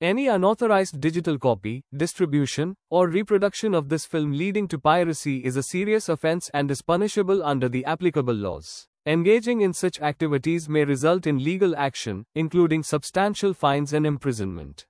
Any unauthorized digital copy, distribution, or reproduction of this film leading to piracy is a serious offense and is punishable under the applicable laws. Engaging in such activities may result in legal action, including substantial fines and imprisonment.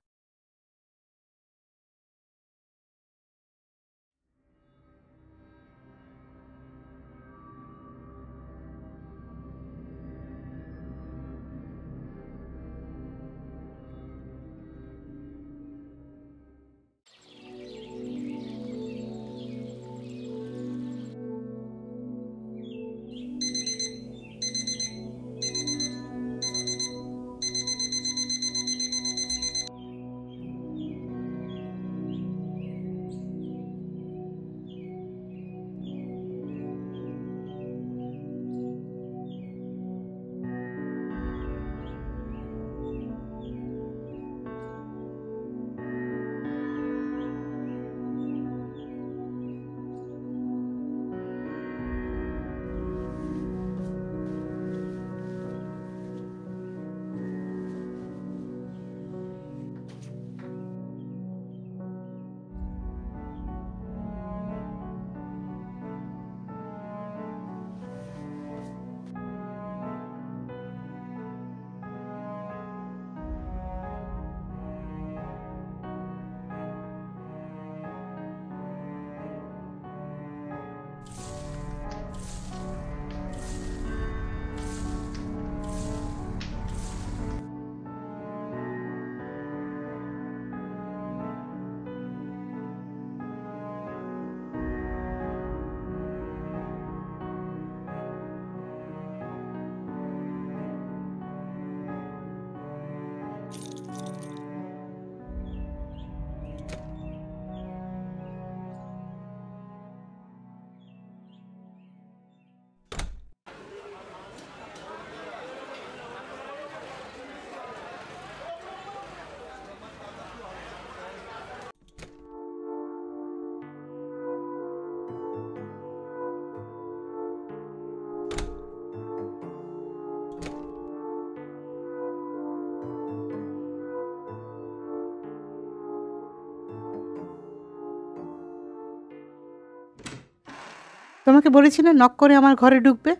তোমাকে বলেছি না knock করে আমার ঘরে ঢুকবে?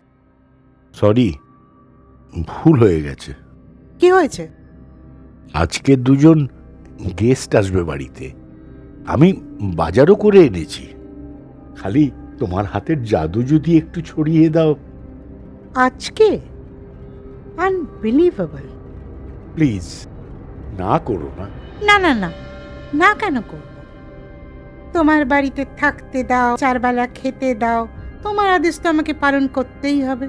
Sorry, ভুল হয়ে গেছে। কি হয়েছে? আজকে দুজন গেস্ট আসবে বাড়িতে, আমি বাজারও করে এনেছি। খালি তোমার হাতের জাদু যদি একটু ছড়িয়ে দাও। আজকে? আনবিলিভেবল। প্লিজ না করো না। না না না, না কেন করব? তোমার বাড়িতে থাকতে দাও, 4 বেলা খেতে দাও, তোমার আদেশ তো আমাকে পালন করতেই হবে।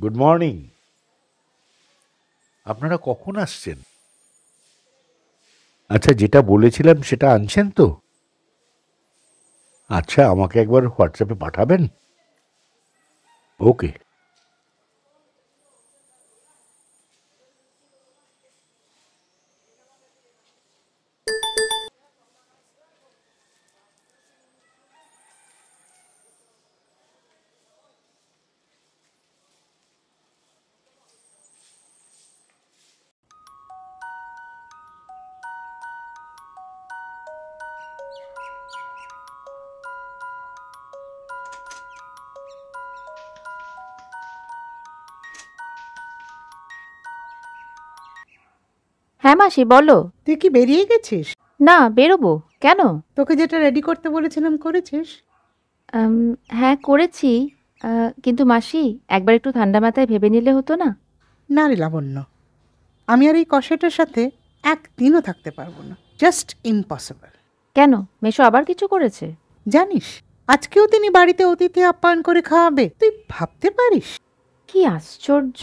Good morning. আপনারা কখন আসছেন? আচ্ছা, যেটা বলেছিলাম সেটা আনছেন তো? আচ্ছা, আমাকে একবার হোয়াটসঅ্যাপে পাঠাবেন। ওকে। হ্যাঁ মাসি বলো। তুই কি বেরিয়ে গেছিস? না, বেরোবো। কেন? তোকে যেটা রেডি করতে বলেছিলাম করেছিস? হ্যাঁ করেছি, কিন্তু মাসি একবার একটু ঠান্ডা মাথায় ভেবে নিলে হতো না? না রে লাবণ্য, আমি আর এই কষাটার সাথে একদিনও থাকতে পারবো না, জাস্ট ইম্পসিবল। কেন, মেশো আবার কিছু করেছে? জানিস, আজকেও তিনি বাড়িতে অতিথি আপ্যায়ন করে খাওয়াবে, তুই ভাবতে পারিস? কি আশ্চর্য!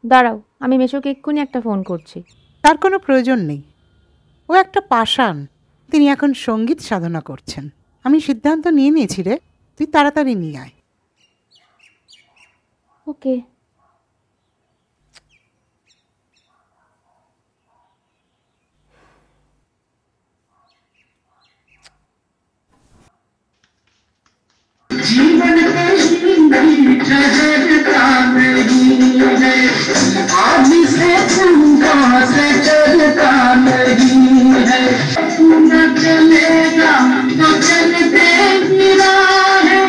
দাঁড়াও, আমি মেশোকে এক্ষুনি একটা ফোন করছি। তার কোনো প্রয়োজন নেই, ও একটা পাষাণ। তিনি এখন সঙ্গীত সাধনা করছেন। আমি সিদ্ধান্ত নিয়ে নিয়েছি রে, তুই তাড়াতাড়ি নিয়ে আয়। ওকে। जीवन में ठहरता नहीं है, आज से तुमको से चलता नहीं है, न चलेगा तो चलते गिरा है,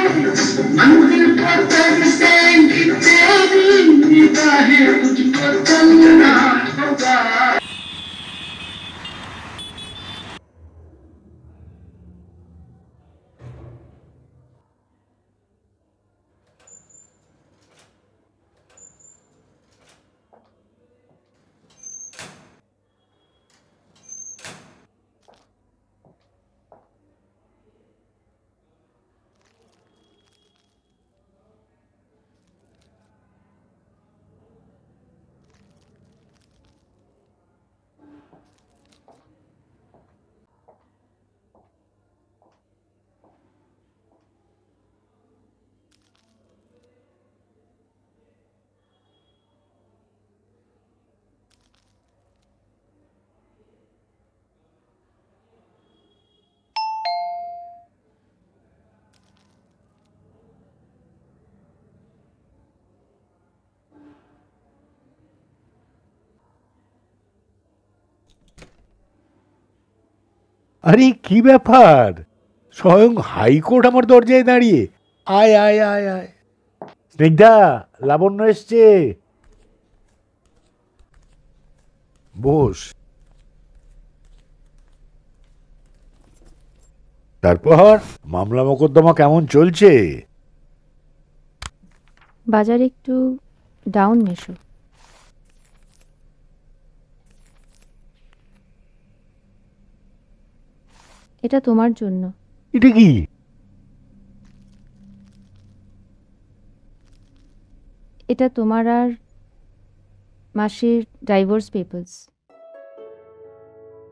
मंजिल पत्थर से तेरी निगाहें, तुझको चलना होगा। আরে কি ব্যাপার, স্বয়ং হাইকোর্ট আমার দরজায় দাঁড়িয়ে। আয় আয় আয় আয়। স্নিগ্ধা, লাবণ্য এসছে, বস। তারপর মামলা মোকদ্দমা কেমন চলছে? বাজার একটু ডাউন মেশো। এটা তোমার জন্য। এটা কি? এটা তোমার আর মাসির ডাইভোর্স পেপারস।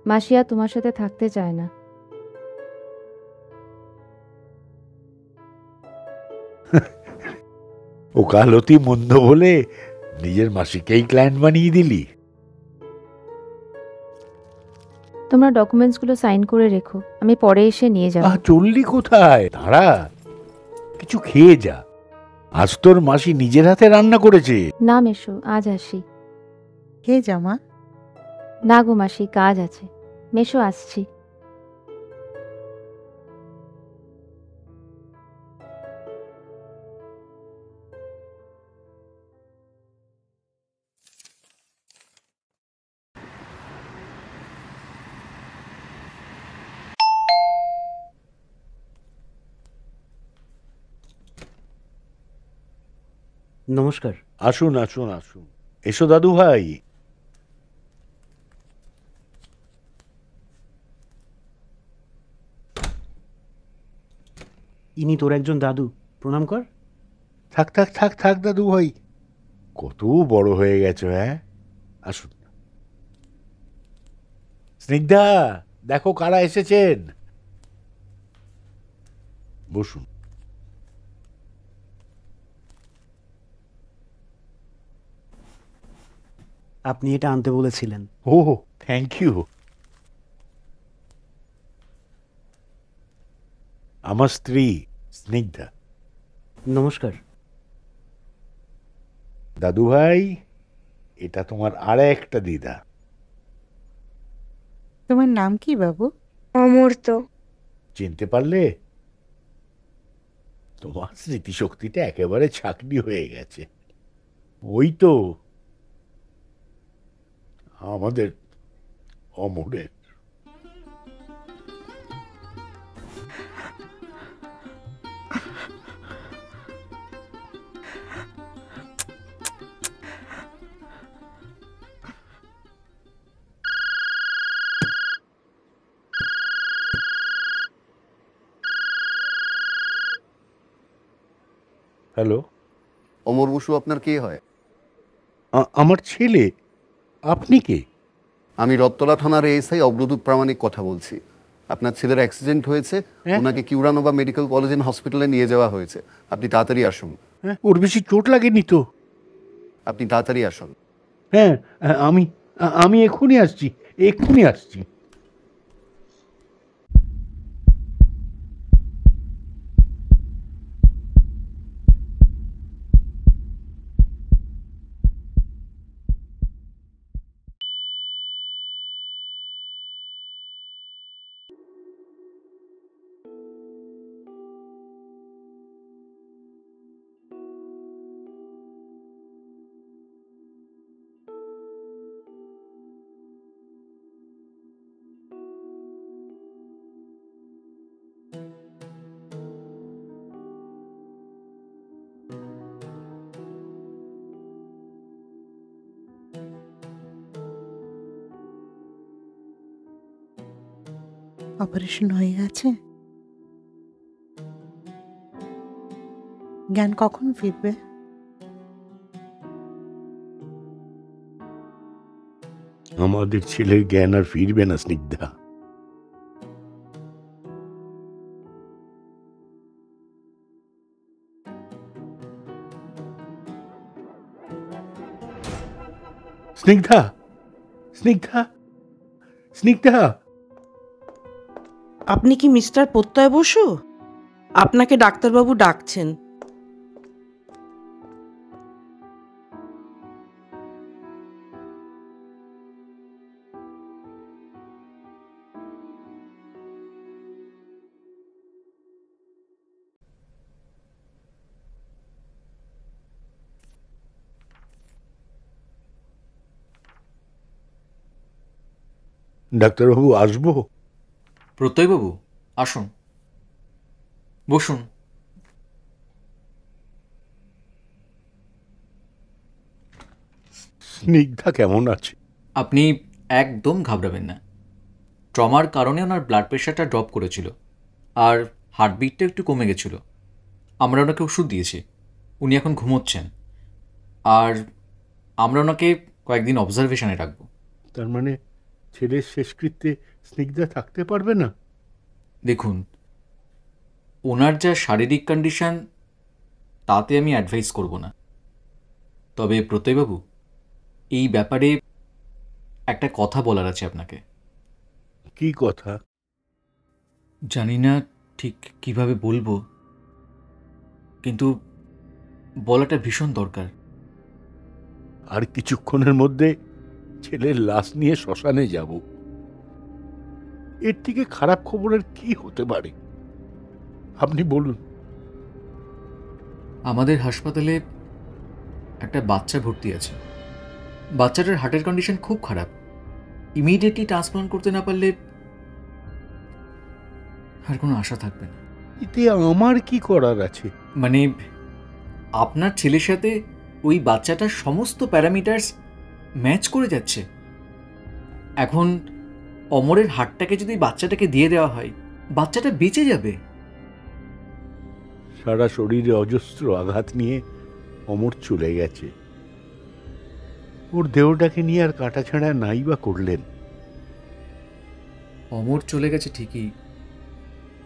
মাসি আর তোমার সাথে থাকতে চায় না। ওকালতি মন্দ বলে নিজের মাসিকেই ক্লায়েন্ট বানিয়ে দিলি। তোমরা ডকুমেন্টসগুলো সাইন করে রেখো, আমি পরে এসে নিয়ে যাব। চললি কোথায়? দাঁড়া, কিছু খেয়ে যা। আজ তোর মাসি নিজের হাতে রান্না করেছে। না মেশো, আজ আসি। হে জামা। না গো মাসি, কাজ আছে। মেশো, আসছি। নমস্কার। আসুন আসুন আসুন, এসো দাদু ভাই। ইনি তোর একজন দাদু, প্রণাম কর। থাক থাক থাক থাক দাদু ভাই, কত বড় হয়ে গেছো। হ্যাঁ, আসুন। স্নিগ্ধা, দেখো কারা এসেছেন। বসুন। আপনি এটা আনতে বলেছিলেন। ও, থ্যাংক ইউ। আমার স্ত্রী স্নিগ্ধা। নমস্কার। দাদু ভাই, এটা তোমার আর একটা দিদা। তোমার নাম কি বাবু? অমর্ত্য। চিনতে পারলে? তোমার স্মৃতিশক্তিটা একেবারে ছাকনি হয়ে গেছে। ওই তো আমাদের অমরের। হ্যালো, অমর বসু আপনার কে হয়? আমার ছেলে। আপনি কে? আমি রত্তলা থানার এএসআই অগ্রদূত প্রামাণিক কথা বলছি। আপনার ছেলের অ্যাক্সিডেন্ট হয়েছে, হ্যাঁ? ওনাকে কিউরানোভা মেডিকেল কলেজ এন্ড হসপিটালে নিয়ে যাওয়া হয়েছে। আপনি তাড়াতাড়ি আসুন। হ্যাঁ, ওর বেশি চোট লাগেনি তো? আপনি তাড়াতাড়ি আসুন। হ্যাঁ, আমি আমি এক্ষুনি আসছি, এক্ষুনি আসছি। অপারেশন হয়ে গেছে? জ্ঞান কখন ফিরবে? আমাদের ছেলের জ্ঞান আর ফিরবে না স্নিগ্ধা। স্নিগ্ধা, স্নিগ্ধা, স্নিগ্ধা। আপনি কি মিস্টার প্রত্যয় বসু? আপনাকে ডাক্তারবাবু ডাকছেন। ডাক্তারবাবু, আসবো? প্রত্যয়বাবু, আসুন, বসুন। স্নিগ্ধা কেমন আছে? আপনি একদম ঘাবড়াবেন না। ট্রমার কারণে ওনার ব্লাড প্রেশারটা ড্রপ করেছিল, আর হার্টবিটটা একটু কমে গেছিল। আমরা ওনাকে ওষুধ দিয়েছি, উনি এখন ঘুমোচ্ছেন, আর আমরা ওনাকে কয়েকদিন অবজারভেশনে রাখবো। তার মানে ছেলের শেষকৃত্যে স্নিগ্ধা থাকতে পারবে না? দেখুন, ওনার যা শারীরিক কন্ডিশন, তাতে আমি অ্যাডভাইস করব না। তবে প্রত্যয়বাবু, এই ব্যাপারে একটা কথা বলার আছে আপনাকে। কি কথা? জানি না ঠিক কিভাবে বলবো, কিন্তু বলাটা ভীষণ দরকার। আর কিছুক্ষণের মধ্যে ছেলের লাশ নিয়ে শ্মশানে যাব। এর থেকে খারাপ খবরের কি হতে পারে? আপনি বলুন। আমাদের হাসপাতালে একটা বাচ্চা ভর্তি আছে। বাচ্চাটার হার্টের কন্ডিশন খুব খারাপ। ইমিডিয়েটলি ট্রান্সপ্লান্ট করতে না পারলে আর কোনো আশা থাকবে না। এতে আমার কি করার আছে? মানে, আপনার ছেলের সাথে ওই বাচ্চাটার সমস্ত প্যারামিটার্স ম্যাচ করে যাচ্ছে। এখন অমরের হার্টটাকে যদি বাচ্চাটাকে দিয়ে দেওয়া হয়, বাচ্চাটা বেঁচে যাবে। সারা শরীরে অজস্র আঘাত নিয়ে অমর চলে গেছে। ওর দেহটাকে নিয়ে আর কাটাছাড়া নাই বা করলেন। অমর চলে গেছে ঠিকই,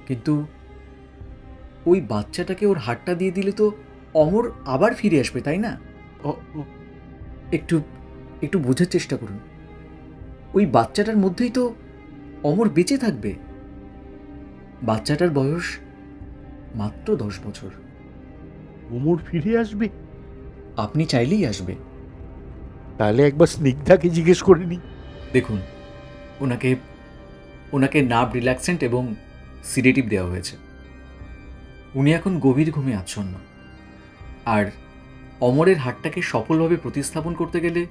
কিন্তু ওই বাচ্চাটাকে ওর হার্টটা দিয়ে দিলে তো অমর আবার ফিরে আসবে, তাই না? একটু একটু বোঝার চেষ্টা করুন। ওই বাচ্চাটার মধ্যেই তো অমর বেঁচে থাকবে। বাচ্চাটার বয়স মাত্র 10 বছর। অমর ফিরে আসবে? আপনি চাইলেই আসবে। তাহলে একবার স্নিগ্ধাকে জিজ্ঞেস করে নি। দেখুন, ওনাকে নার্ভ রিল্যাক্সেন্ট এবং সিডেটিভ দেওয়া হয়েছে। উনি এখন গভীর ঘুমে আচ্ছন্ন। আর অমরের হার্টটাকে সফলভাবে প্রতিস্থাপন করতে গেলে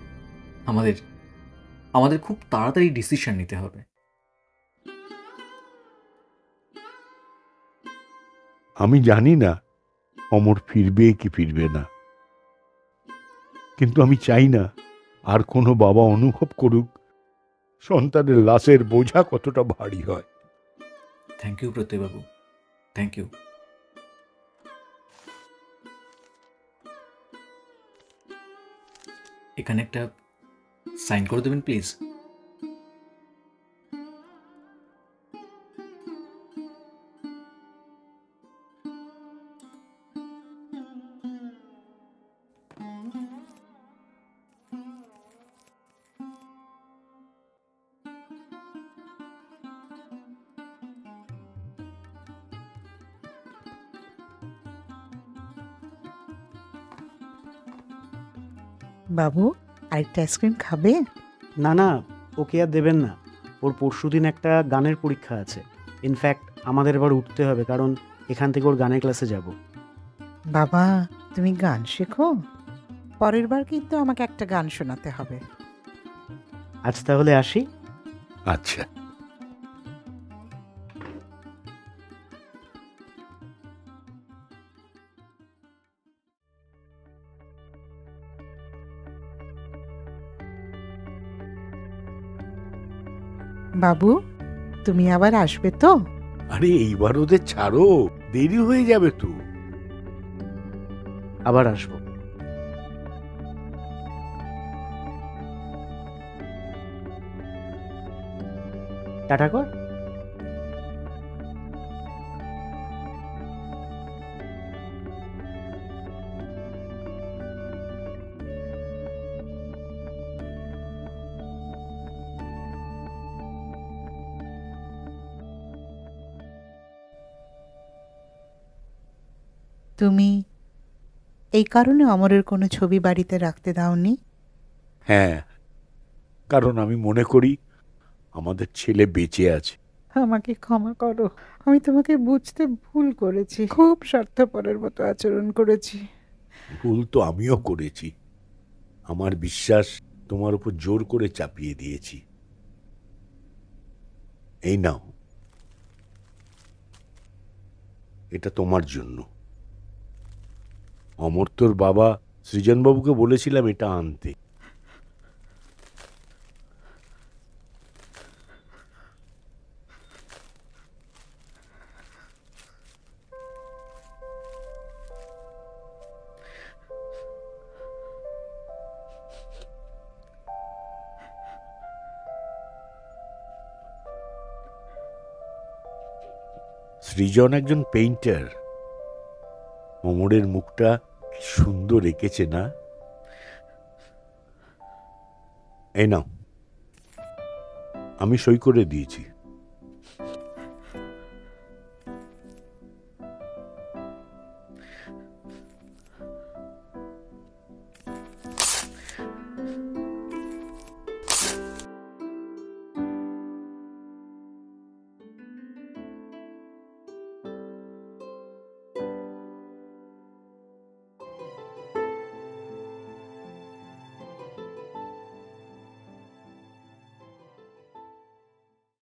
আমাদের খুব তাড়াতাড়ি ডিসিশন নিতে হবে। আমি জানি না অমর ফিরবে কি ফিরবে না, কিন্তু আমি চাই না আর কোনো বাবা অনুভব করুক সন্তানের লাশের বোঝা কতটা ভারী হয়। থ্যাংক ইউ প্রত্যয়বাবু, থ্যাংক ইউ। এখানে একটা সাইন করে দেবেন প্লিজ। বাবু আরেকটা আইসক্রিম খাবে? না না, ওকে আর দেবেন না। ওর পরশুদিন একটা গানের পরীক্ষা আছে। ইনফ্যাক্ট আমাদের এবার উঠতে হবে, কারণ এখান থেকে ওর গানের ক্লাসে যাব। বাবা তুমি গান শেখো? পরের বার কিন্তু আমাকে একটা গান শোনাতে হবে। আজ তাহলে আসি। আচ্ছা। বাবু তুমি আবার আসবে তো? আরে এইবার ওদের ছাড়ো, দেরি হয়ে যাবে তো। আবার আসবো। টাটা কর। তুমি এই কারণে অমরের কোনো ছবি বাড়িতে রাখতে দাওনি? হ্যাঁ, কারণ আমি মনে করি আমাদের ছেলে বেঁচে আছে। আমাকে ক্ষমা করো, আমি তোমাকে বুঝতে ভুল করেছি, খুব স্বার্থপরের মতো আচরণ করেছি। ভুল তো আমিও করেছি। আমার বিশ্বাস তোমার উপর জোর করে চাপিয়ে দিয়েছি। এই নাও, এটা তোমার জন্য। অমর্ত্যর বাবা সৃজনবাবুকে বলেছিলাম এটা আনতে। সৃজন একজন পেইন্টার। অমরের মুখটা কি সুন্দর এঁকেছে না? এই নাও, আমি সই করে দিয়েছি।